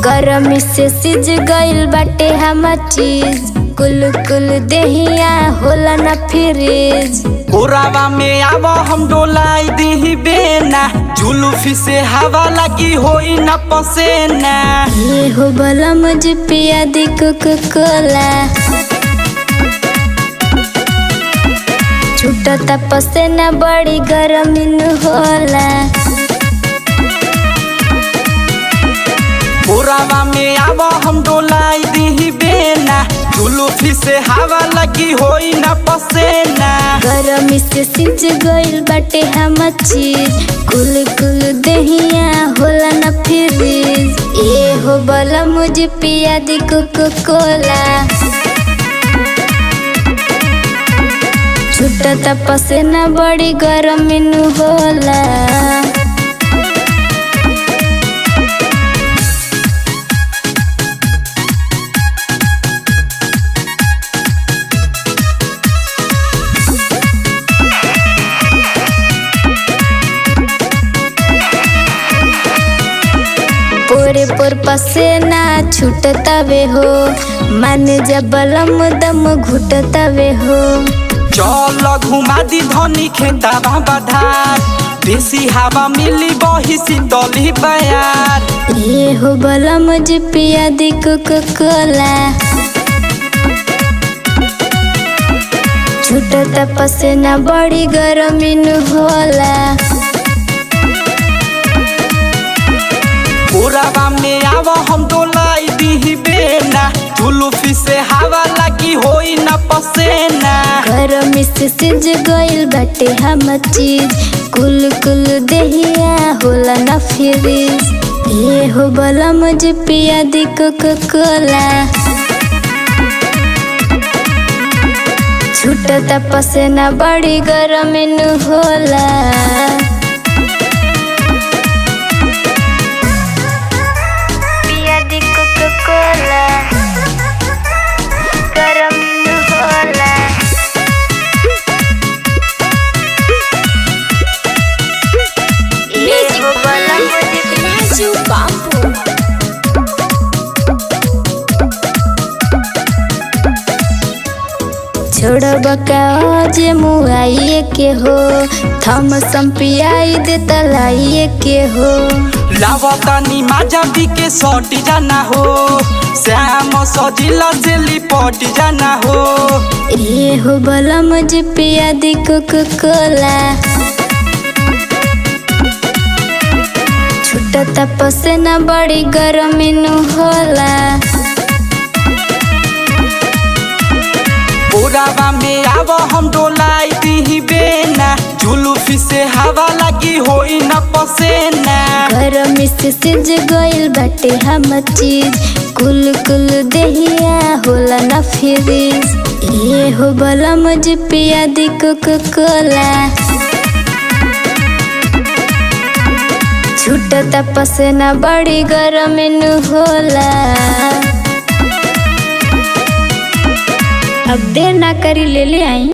गरमी से सिज गइल बाटे हमर चीज, कुल कुल देहिया होला न फ्रीज। ओरावा में आवा हम डोलाई दी बेना, जुलूफी से हवा लगी होई न पसेना। ये हो भला मुझे पिया दी कोका-कोला, छूटता पसेना बड़ी गरमी न होला। ओरावा में आवा हम डोलाई दी बेना, जुलूफी से हवा लगी होई न पसेना। गरमी से सिज गइल बाटे हमर चीज, कुल कुल देहिया होला न फ्रीज। ए हो भला मुझे पिया दी कोका-कोला, छूटता पसेना बड़ी गरमी न होला। पोरे पोर पसेना छूटतावे हो, मन जबलम दम घुटतावे हो। चल घुमा दी धनी खेतावा बधार, देसी हवा मिली बही शीतली बयार। ये हो भला मुझे पिया दी कोका-कोला, छूटता पसेना बड़ी गरमी न होला। ओरावा में आवा हम डोलाई दी बेना, जुलूफी से हवा लगी होई न पसेना। गरमी से सिज गइल बाटे हमर चीज, कुल कुल देहिया होला न फ्रीज। ये हो भला मुझे पिया दी कोका-कोला, छूटता पसेना बड़ी गरमी न होला। पिया दी कोका-कोला, गरमी न होला। ये हो भला मुझे नाचू बापू, छोड़ब का जे मुआइए के हो, थम संपियाई दे तलाइए के हो। लावतानी माजा भी के सटी जाना हो, श्याम सजिला जेली पटी जाना हो। ये हो भला मुझे पिया दी कोका-कोला, छूटता पसेना बड़ी गरमी न होला। ओरावा में आवा हम डोलाई दी बेना, जुलूफी से हवा लगी होई न पसेना। गरमी से सिज गइल बाटे हमर चीज, कुल कुल देहिया होला न फ्रीज। ये हो भला मुझे पिया दी कोका-कोला, छूटता पसेना बड़ी गरमी न होला। अब देर ना करी ले आई।